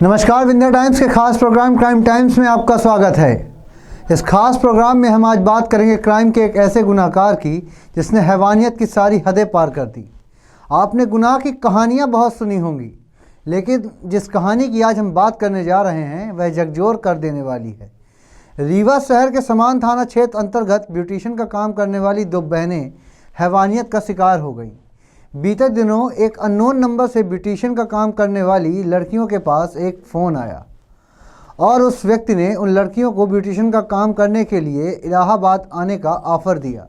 नमस्कार, विंध्या टाइम्स के खास प्रोग्राम क्राइम टाइम्स में आपका स्वागत है। इस खास प्रोग्राम में हम आज बात करेंगे क्राइम के एक ऐसे गुनाहगार की जिसने हैवानियत की सारी हदें पार कर दी। आपने गुनाह की कहानियां बहुत सुनी होंगी, लेकिन जिस कहानी की आज हम बात करने जा रहे हैं वह झकझोर कर देने वाली है। रीवा शहर के समान थाना क्षेत्र अंतर्गत ब्यूटिशियन का काम करने वाली दो बहनें हैवानियत का शिकार हो गईं। बीते दिनों एक अननोन नंबर से ब्यूटिशियन का काम करने वाली लड़कियों के पास एक फ़ोन आया और उस व्यक्ति ने उन लड़कियों को ब्यूटिशियन का काम करने के लिए इलाहाबाद आने का ऑफ़र दिया।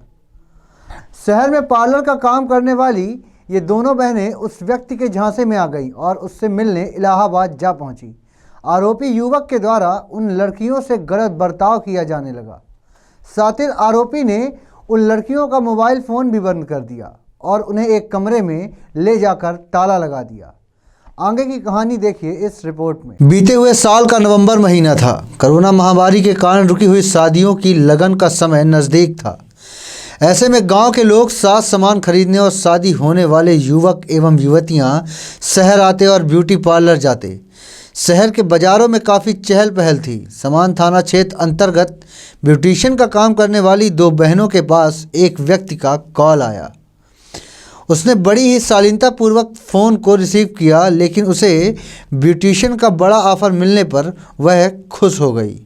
शहर में पार्लर का काम करने वाली ये दोनों बहनें उस व्यक्ति के झांसे में आ गईं और उससे मिलने इलाहाबाद जा पहुंची। आरोपी युवक के द्वारा उन लड़कियों से गलत बर्ताव किया जाने लगा। सातिर आरोपी ने उन लड़कियों का मोबाइल फ़ोन भी बंद कर दिया और उन्हें एक कमरे में ले जाकर ताला लगा दिया। आगे की कहानी देखिए इस रिपोर्ट में। बीते हुए साल का नवंबर महीना था। कोरोना महामारी के कारण रुकी हुई शादियों की लगन का समय नज़दीक था। ऐसे में गांव के लोग साज सामान खरीदने और शादी होने वाले युवक एवं युवतियां शहर आते और ब्यूटी पार्लर जाते। शहर के बाज़ारों में काफ़ी चहल पहल थी। समान थाना क्षेत्र अंतर्गत ब्यूटिशियन का काम करने वाली दो बहनों के पास एक व्यक्ति का कॉल आया। उसने बड़ी ही शालीनतापूर्वक फ़ोन को रिसीव किया, लेकिन उसे ब्यूटिशियन का बड़ा ऑफ़र मिलने पर वह खुश हो गई।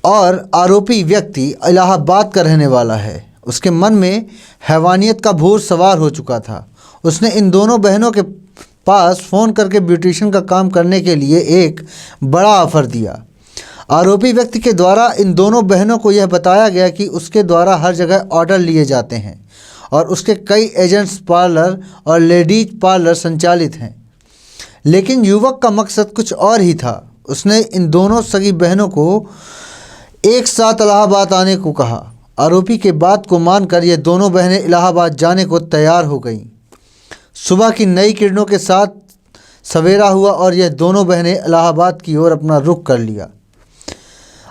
और आरोपी व्यक्ति इलाहाबाद का रहने वाला है। उसके मन में हैवानियत का भूत सवार हो चुका था। उसने इन दोनों बहनों के पास फ़ोन करके ब्यूटिशियन का काम करने के लिए एक बड़ा ऑफ़र दिया। आरोपी व्यक्ति के द्वारा इन दोनों बहनों को यह बताया गया कि उसके द्वारा हर जगह ऑर्डर लिए जाते हैं और उसके कई एजेंट्स पार्लर और लेडीज पार्लर संचालित हैं। लेकिन युवक का मकसद कुछ और ही था। उसने इन दोनों सगी बहनों को एक साथ इलाहाबाद आने को कहा। आरोपी के बात को मानकर ये दोनों बहनें इलाहाबाद जाने को तैयार हो गईं। सुबह की नई किरणों के साथ सवेरा हुआ और यह दोनों बहनें इलाहाबाद की ओर अपना रुख कर लिया।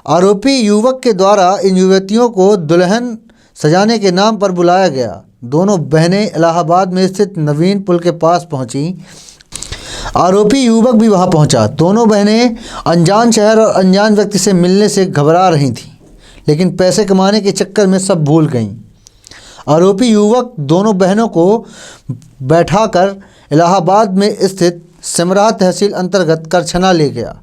आरोपी युवक के द्वारा इन युवतियों को दुल्हन सजाने के नाम पर बुलाया गया। दोनों बहनें इलाहाबाद में स्थित नवीन पुल के पास पहुंची। आरोपी युवक भी वहां पहुंचा। दोनों बहनें अनजान शहर और अनजान व्यक्ति से मिलने से घबरा रही थीं, लेकिन पैसे कमाने के चक्कर में सब भूल गईं। आरोपी युवक दोनों बहनों को बैठाकर इलाहाबाद में स्थित सिमरा तहसील अंतर्गत करछना ले गया।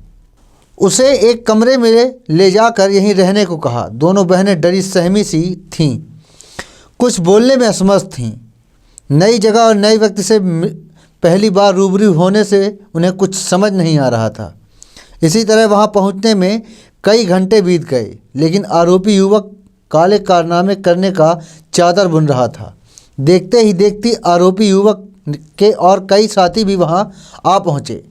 उसे एक कमरे में ले जाकर यहीं रहने को कहा। दोनों बहनें डरी सहमी सी थीं, कुछ बोलने में असमर्थ थीं। नई जगह और नए व्यक्ति से पहली बार रूबरू होने से उन्हें कुछ समझ नहीं आ रहा था। इसी तरह वहां पहुंचने में कई घंटे बीत गए, लेकिन आरोपी युवक काले कारनामे करने का चादर बुन रहा था। देखते ही देखते आरोपी युवक के और कई साथी भी वहां आ पहुंचे।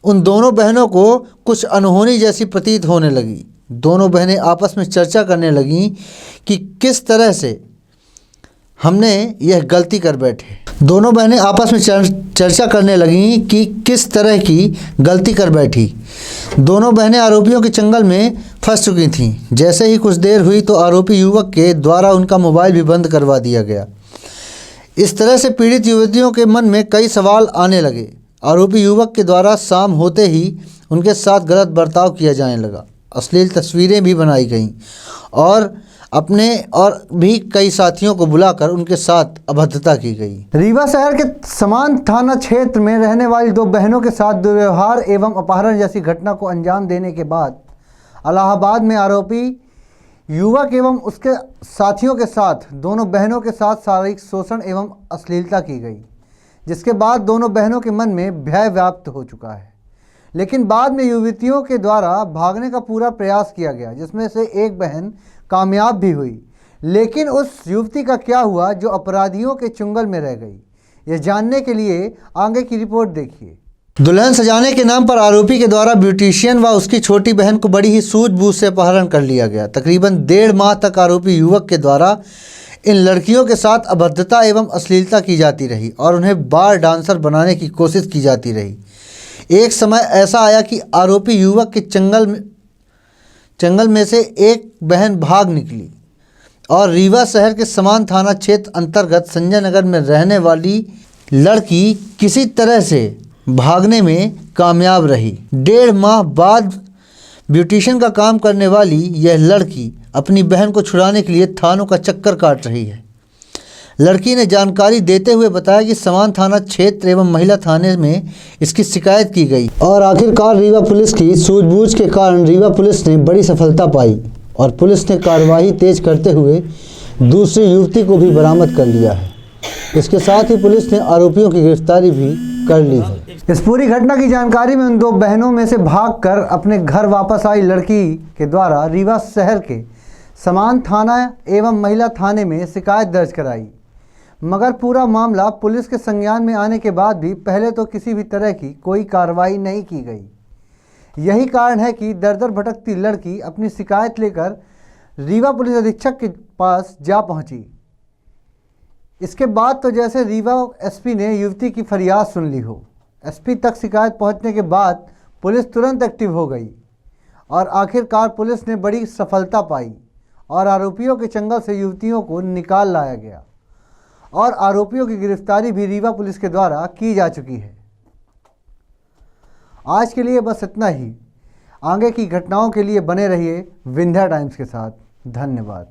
उन दोनों बहनों को कुछ अनहोनी जैसी प्रतीत होने लगी। दोनों बहनें आपस में चर्चा करने लगीं कि किस तरह से हमने यह गलती कर बैठे। दोनों बहनें आपस में चर्चा करने लगीं कि किस तरह की गलती कर बैठी। दोनों बहनें आरोपियों के चंगल में फंस चुकी थीं। जैसे ही कुछ देर हुई तो आरोपी युवक के द्वारा उनका मोबाइल भी बंद करवा दिया गया। इस तरह से पीड़ित युवतियों के मन में कई सवाल आने लगे। आरोपी युवक के द्वारा शाम होते ही उनके साथ गलत बर्ताव किया जाने लगा। अश्लील तस्वीरें भी बनाई गईं और अपने और भी कई साथियों को बुलाकर उनके साथ अभद्रता की गई। रीवा शहर के समान थाना क्षेत्र में रहने वाली दो बहनों के साथ दुर्व्यवहार एवं अपहरण जैसी घटना को अंजाम देने के बाद इलाहाबाद में आरोपी युवक एवं उसके साथियों के साथ दोनों बहनों के साथ शारीरिक शोषण एवं अश्लीलता की गई, जिसके बाद दोनों बहनों के मन में भय व्याप्त हो चुका है। लेकिन बाद में युवतियों के द्वारा भागने का पूरा प्रयास किया गया, जिसमें से एक बहन कामयाब भी हुई। लेकिन उस युवती का क्या हुआ जो अपराधियों के चुंगल में रह गई, यह जानने के लिए आगे की रिपोर्ट देखिए। दुल्हन सजाने के नाम पर आरोपी के द्वारा ब्यूटिशियन व उसकी छोटी बहन को बड़ी ही सूझबूझ से अपहरण कर लिया गया। तकरीबन 1.5 माह तक आरोपी युवक के द्वारा इन लड़कियों के साथ अभद्रता एवं अश्लीलता की जाती रही और उन्हें बार डांसर बनाने की कोशिश की जाती रही। एक समय ऐसा आया कि आरोपी युवक के चंगल में से एक बहन भाग निकली और रीवा शहर के समान थाना क्षेत्र अंतर्गत संजय नगर में रहने वाली लड़की किसी तरह से भागने में कामयाब रही। 1.5 माह बाद ब्यूटिशियन का काम करने वाली यह लड़की अपनी बहन को छुड़ाने के लिए थानों का चक्कर काट रही है। लड़की ने जानकारी देते हुए बताया कि समान थाना क्षेत्र एवं महिला थाने में इसकी शिकायत की गई और आखिरकार रीवा पुलिस की सूझबूझ के कारण रीवा पुलिस ने बड़ी सफलता पाई और पुलिस ने कार्रवाई तेज करते हुए दूसरी युवती को भी बरामद कर लिया है। इसके साथ ही पुलिस ने आरोपियों की गिरफ्तारी भी कर ली है। इस पूरी घटना की जानकारी में उन 2 बहनों में से भागकर अपने घर वापस आई लड़की के द्वारा रीवा शहर के समान थाना एवं महिला थाने में शिकायत दर्ज कराई, मगर पूरा मामला पुलिस के संज्ञान में आने के बाद भी पहले तो किसी भी तरह की कोई कार्रवाई नहीं की गई। यही कारण है कि दर-दर भटकती लड़की अपनी शिकायत लेकर रीवा पुलिस अधीक्षक के पास जा पहुंची। इसके बाद तो जैसे रीवा एसपी ने युवती की फरियाद सुन ली हो। एसपी तक शिकायत पहुंचने के बाद पुलिस तुरंत एक्टिव हो गई और आखिरकार पुलिस ने बड़ी सफलता पाई और आरोपियों के चंगुल से युवतियों को निकाल लाया गया और आरोपियों की गिरफ्तारी भी रीवा पुलिस के द्वारा की जा चुकी है। आज के लिए बस इतना ही। आगे की घटनाओं के लिए बने रहिए विंध्या टाइम्स के साथ। धन्यवाद।